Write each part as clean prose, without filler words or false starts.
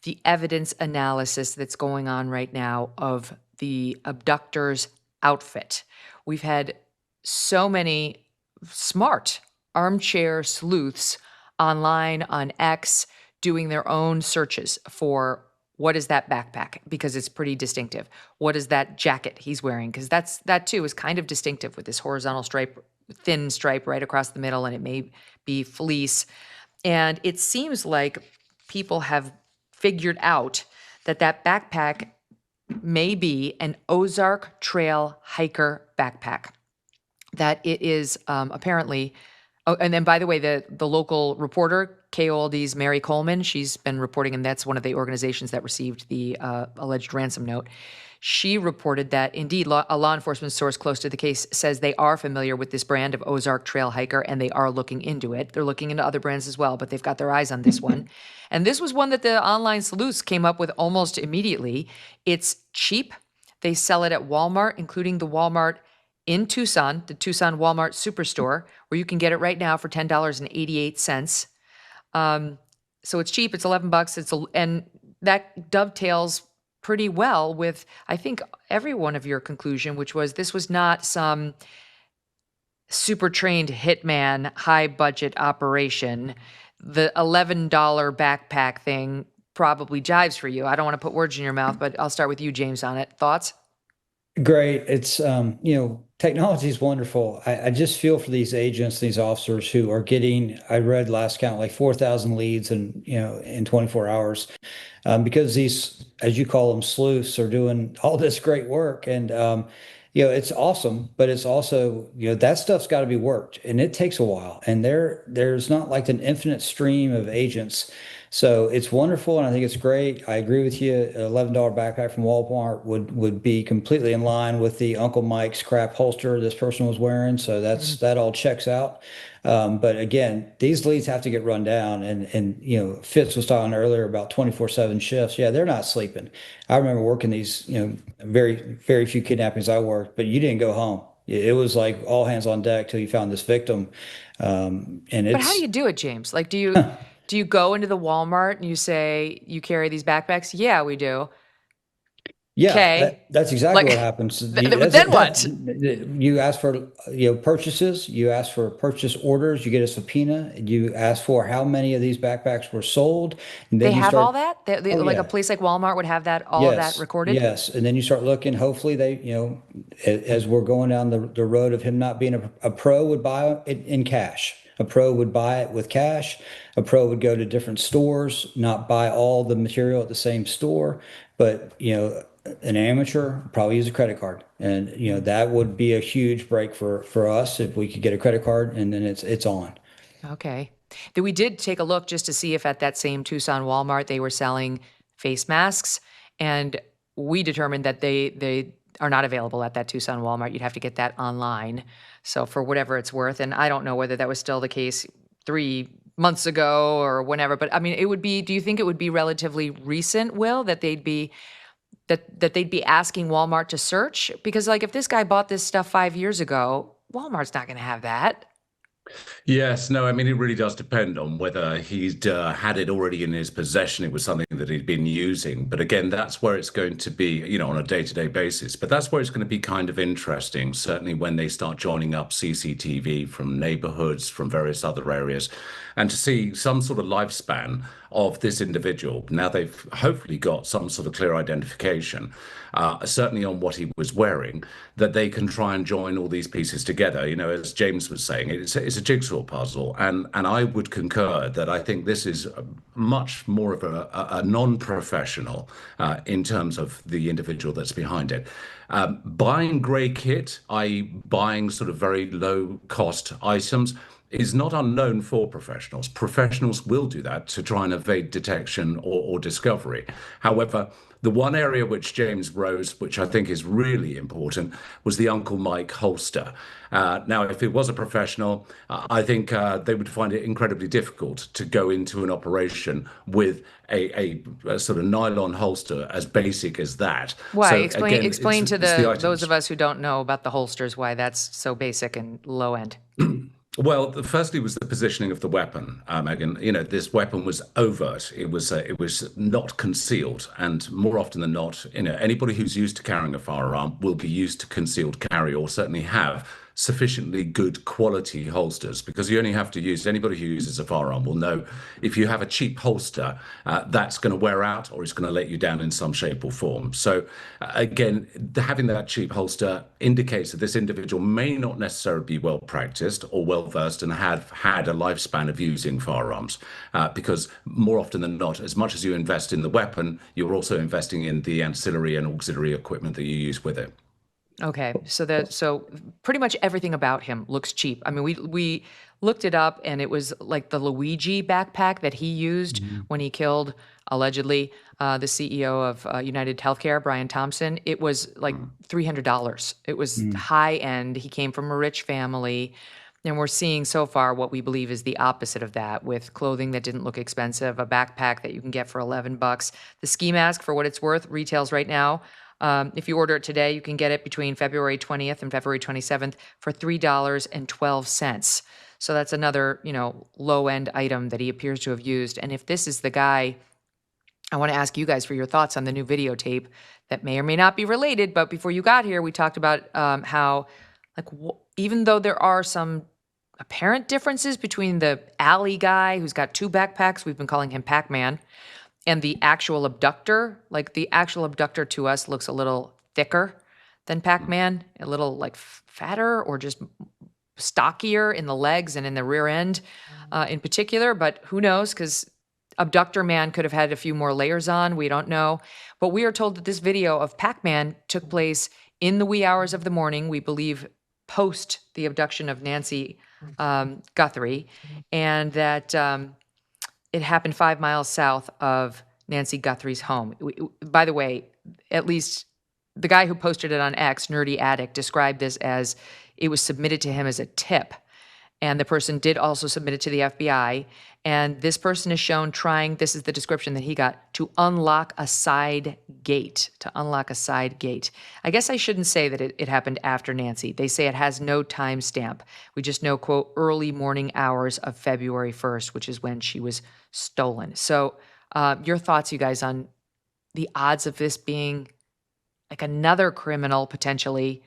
the evidence analysis that's going on right now of the abductor's outfit. We've had so many smart armchair sleuths online on X doing their own searches for what is that backpack, because it's pretty distinctive. What is that jacket he's wearing? Because that too is kind of distinctive with this horizontal stripe, thin stripe right across the middle, and it may be fleece. And it seems like people have figured out that backpack may be an Ozark Trail hiker backpack. That it is apparently. Oh, and then by the way, the local reporter, KOLD's Mary Coleman, she's been reporting, and that's one of the organizations that received the alleged ransom note. She reported that indeed a law enforcement source close to the case says they are familiar with this brand of Ozark Trail hiker, and they are looking into it. They're looking into other brands as well, but they've got their eyes on this one. And this was one that the online sleuths came up with almost immediately. It's cheap. They sell it at Walmart, including the Walmart in Tucson, the Tucson Walmart Superstore, where you can get it right now for $10.88. So it's cheap. It's $11. And that dovetails pretty well with, I think, every one of your conclusion, which was this was not some super trained hitman, high budget operation. The $11 backpack thing probably jives for you. I don't want to put words in your mouth, but I'll start with you, James, on it. Thoughts? Great. It's, technology is wonderful. I just feel for these agents, these officers who are getting, I read last count, like 4,000 leads in 24 hours, because these, as you call them, sleuths are doing all this great work. And, it's awesome, but it's also, that stuff's got to be worked, and it takes a while. And there's not like an infinite stream of agents. So it's wonderful, and I think it's great. I agree with you. An $11 backpack from Walmart would be completely in line with the Uncle Mike's crap holster this person was wearing. So that all checks out. But again, these leads have to get run down, and Fitz was talking earlier about 24/7 shifts. Yeah, they're not sleeping. I remember working these, very very few kidnappings I worked, but you didn't go home. It was like all hands on deck till you found this victim. And But how do it's you do it, James? Like, do you go into the Walmart and you say you carry these backpacks? Yeah, we do. Yeah, Okay. that's exactly Like, what happens. but then what? You ask for purchases, you ask for purchase orders, you get a subpoena, you ask for how many of these backpacks were sold, and They then you have all start. that? Oh Like a yeah, place like Walmart would have that, all of that yes, recorded? yes, and then you start looking. Hopefully, as we're going down the road of him not being a pro, would buy it in cash. A pro would buy it with cash. A pro would go to different stores, not buy all the material at the same store, but an amateur probably use a credit card, and that would be a huge break for us if we could get a credit card, and then it's on. Okay. Then we did take a look just to see if at that same Tucson Walmart they were selling face masks, and we determined that they are not available at that Tucson Walmart. You'd have to get that online. So for whatever it's worth, and I don't know whether that was still the case 3 months ago or whenever, but I mean, it would be, do you think it would be relatively recent, Will, that they'd be asking Walmart to search? Because like if this guy bought this stuff 5 years ago, Walmart's not going to have that. Yes, no, I mean, it really does depend on whether he'd had it already in his possession. It was something that he'd been using. But again, that's where it's going to be, on a day-to-day basis. But that's where it's going to be kind of interesting, certainly when they start joining up CCTV from neighborhoods, from various other areas, and to see some sort of lifespan of this individual. Now they've hopefully got some sort of clear identification, certainly on what he was wearing, that they can try and join all these pieces together. As James was saying, it's a jigsaw puzzle, and I would concur that I think this is much more of a non-professional in terms of the individual that's behind it. Buying grey kit, i.e. buying sort of very low cost items, is not unknown for professionals. Professionals will do that to try and evade detection or discovery. However, the one area which James rose, which I think is really important, was the Uncle Mike holster. Now, if it was a professional, I think they would find it incredibly difficult to go into an operation with a sort of nylon holster as basic as that. Why? So Explain again, explain to it's the those items. of us who don't know about the holsters why that's so basic and low end. Well, firstly was the positioning of the weapon, Megan. This weapon was overt. It was not concealed, and more often than not, anybody who's used to carrying a firearm will be used to concealed carry, or certainly have sufficiently good quality holsters. Because you only have to use anybody who uses a firearm will know if you have a cheap holster, that's going to wear out, or it's going to let you down in some shape or form. So, again, having that cheap holster indicates that this individual may not necessarily be well practiced or well versed and have had a lifespan of using firearms. Because more often than not, as much as you invest in the weapon, you're also investing in the ancillary and auxiliary equipment that you use with it. Okay, so pretty much everything about him looks cheap. I mean, we looked it up, and it was like the Luigi backpack that he used when he killed allegedly the CEO of United Healthcare, Brian Thompson. It was like $300. It was high end. He came from a rich family. And we're seeing so far what we believe is the opposite of that, with clothing that didn't look expensive, a backpack that you can get for $11. The ski mask, for what it's worth, retails right now. If you order it today, you can get it between February 20th and February 27th for $3.12. So that's another, low end item that he appears to have used. And if this is the guy, I want to ask you guys for your thoughts on the new videotape that may or may not be related. But before you got here, we talked about how, like, even though there are some apparent differences between the alley guy who's got two backpacks, we've been calling him Pac-Man, and the actual abductor, like the actual abductor to us looks a little thicker than Pac-Man, a little like fatter or just stockier in the legs and in the rear end in particular. But who knows? Because abductor man could have had a few more layers on. We don't know. But we are told that this video of Pac-Man took place in the wee hours of the morning, we believe post the abduction of Nancy Guthrie, and that it happened 5 miles south of Nancy Guthrie's home. By the way, at least the guy who posted it on X, Nerdy Addict, described this as it was submitted to him as a tip. And the person did also submit it to the FBI. And this person is shown trying, this is the description that he got, to unlock a side gate. To unlock a side gate. I guess I shouldn't say that it happened after Nancy. They say it has no timestamp. We just know, quote, early morning hours of February 1st, which is when she was stolen. So your thoughts, you guys, on the odds of this being like another criminal potentially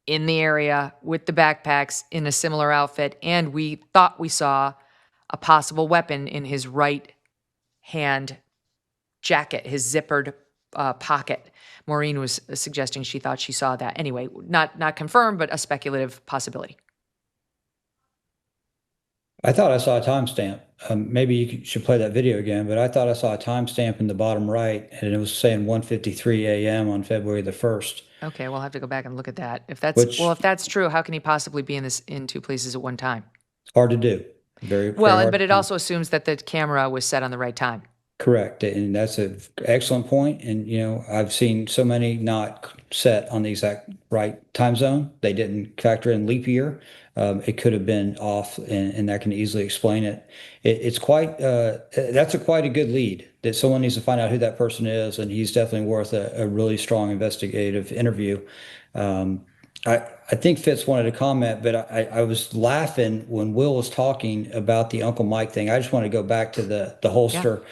in the area with the backpacks in a similar outfit, and we thought we saw a possible weapon in his right hand jacket, his zippered pocket. Maureen was suggesting she thought she saw that. Anyway, not confirmed, but a speculative possibility. I thought I saw a timestamp. Maybe you should play that video again, but I thought I saw a timestamp in the bottom right, and it was saying 1:53 a.m. on February the 1st. Okay, we'll have to go back and look at that. If that's true, how can he possibly be in two places at one time? Hard to do. Very Well, hard but to it do. also assumes that the camera was set on the right time. Correct. And that's an excellent point. And, I've seen so many not set on the exact right time zone. They didn't factor in leap year. It could have been off, and that can easily explain it. It's that's quite a good lead that someone needs to find out who that person is. And he's definitely worth a really strong investigative interview. I think Fitz wanted to comment, but I was laughing when Will was talking about the Uncle Mike thing. I just want to go back to the holster. Yeah.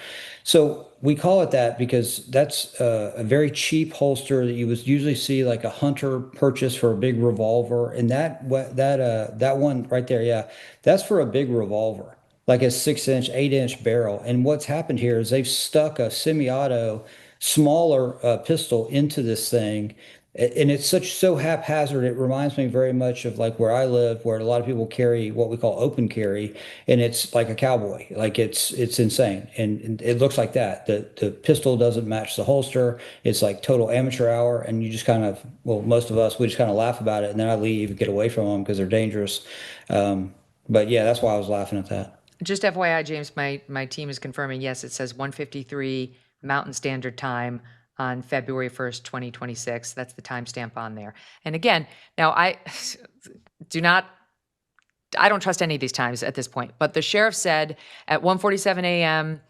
So we call it that because that's a very cheap holster that you would usually see like a hunter purchase for a big revolver, and that one right there, yeah, that's for a big revolver, like a 6-inch, 8-inch barrel. And what's happened here is they've stuck a semi-auto smaller pistol into this thing. And it's so haphazard. It reminds me very much of like where I live, where a lot of people carry what we call open carry, and it's like a cowboy. Like it's insane, and it looks like that. The pistol doesn't match the holster. It's like total amateur hour, and you just kind of, well, most of us, we just kind of laugh about it, and then I leave and get away from them because they're dangerous. But yeah, that's why I was laughing at that. Just FYI, James, my team is confirming. Yes, it says 1:53 Mountain Standard Time on February 1st, 2026. That's the timestamp on there. And again, now I don't trust any of these times at this point, but the sheriff said at 1:47 a.m.,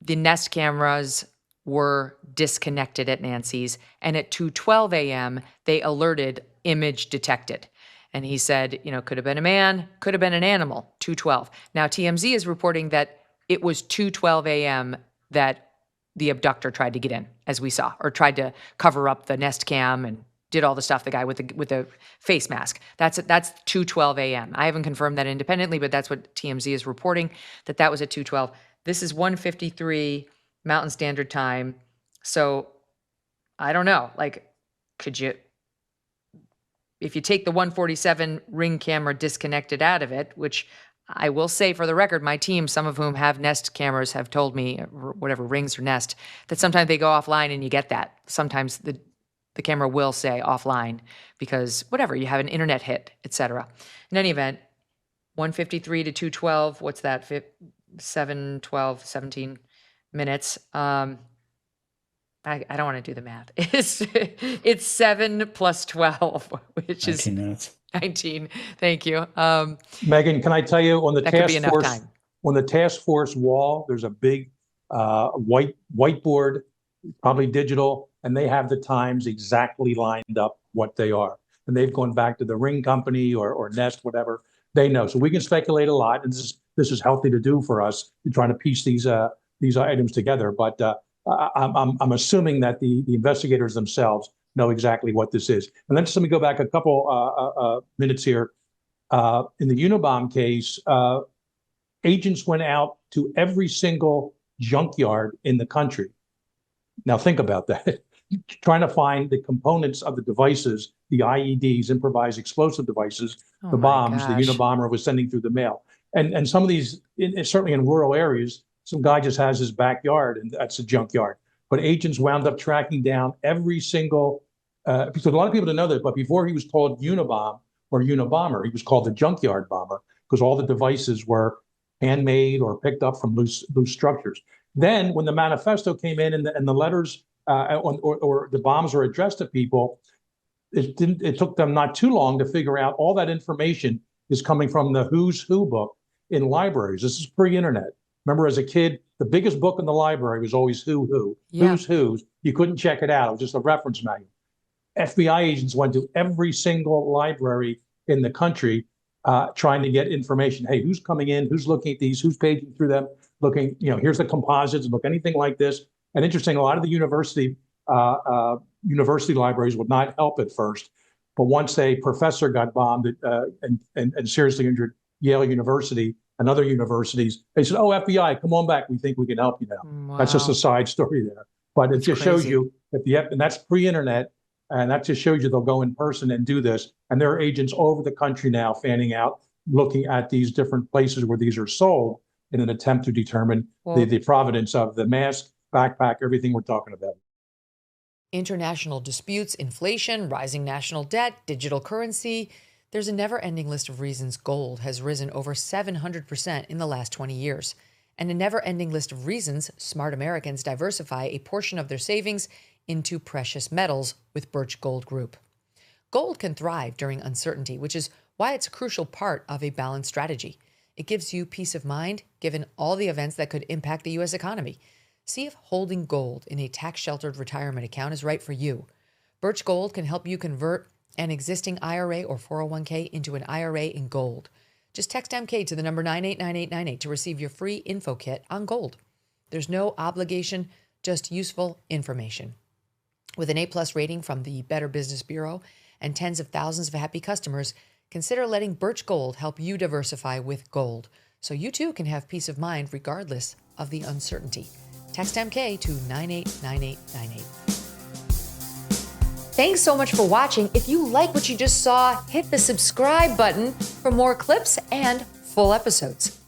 the Nest cameras were disconnected at Nancy's, and at 2:12 a.m., they alerted image detected. And he said, could have been a man, could have been an animal, 2:12. Now, TMZ is reporting that it was 2:12 a.m. that the abductor tried to get in, as we saw, or tried to cover up the Nest Cam and did all the stuff, the guy with the face mask. That's 2:12 a.m. I haven't confirmed that independently, but that's what TMZ is reporting, that was at 2:12. This is 1:53 Mountain Standard Time. So I don't know, could you, if you take the 147 Ring camera disconnected out of it, which I will say for the record, my team, some of whom have Nest cameras, have told me, whatever, Rings or Nest, that sometimes they go offline and you get that. Sometimes the camera will say offline because whatever, you have an internet hit, etc. In any event, 1:53 to 2:12, what's that, 7, 12, 17 minutes. I don't want to do the math. It's 7 plus 12, which 19 is minutes. 19. Thank you. Megyn, can I tell you, on the that could be task enough force time. on the task force wall, there's a big whiteboard, probably digital, and they have the times exactly lined up what they are. And they've gone back to the Ring company or Nest, whatever. They know. So we can speculate a lot, and this is healthy to do for us in trying to piece these items together. But I'm assuming that the investigators themselves know exactly what this is. And let me go back a couple minutes here. In the Unabomb case, agents went out to every single junkyard in the country. Now think about that. Trying to find the components of the devices, the IEDs, improvised explosive devices, the bombs the Unabomber was sending through the mail. And some of these, certainly in rural areas, some guy just has his backyard and that's a junkyard. But agents wound up tracking down every single, because a lot of people don't know that, but before he was called Unabomb or Unabomber, he was called the junkyard bomber because all the devices were handmade or picked up from loose structures. Then when the manifesto came in and the letters or the bombs were addressed to people, it took them not too long to figure out all that information is coming from the Who's Who book in libraries. This is pre-internet. Remember, as a kid, the biggest book in the library was always Who, Yeah. Who's Who's. You couldn't check it out. It was just a reference manual. FBI agents went to every single library in the country trying to get information. Hey, who's coming in? Who's looking at these? Who's paging through them? Looking, here's the composites. Look, anything like this. And interesting, a lot of the university libraries would not help at first, but once a professor got bombed and seriously injured Yale University and other universities, they said, "Oh, FBI, come on back. We think we can help you now." Wow. That's just a side story there, but it just shows crazy. you that and that's pre-internet, and that just shows you they'll go in person and do this. And there are agents all over the country now fanning out, looking at these different places where these are sold in an attempt to determine the provenance of the mask, backpack, everything we're talking about. International disputes, inflation, rising national debt, digital currency. There's a never-ending list of reasons gold has risen over 700% in the last 20 years. And a never-ending list of reasons smart Americans diversify a portion of their savings into precious metals with Birch Gold Group. Gold can thrive during uncertainty, which is why it's a crucial part of a balanced strategy. It gives you peace of mind, given all the events that could impact the U.S. economy. See if holding gold in a tax-sheltered retirement account is right for you. Birch Gold can help you convert an existing IRA or 401k into an IRA in gold. Just text MK to the number 989898 to receive your free info kit on gold. There's no obligation, just useful information. With an A+ rating from the Better Business Bureau and tens of thousands of happy customers, consider letting Birch Gold help you diversify with gold, so you too can have peace of mind regardless of the uncertainty. Text MK to 989898. Thanks so much for watching. If you like what you just saw, hit the subscribe button for more clips and full episodes.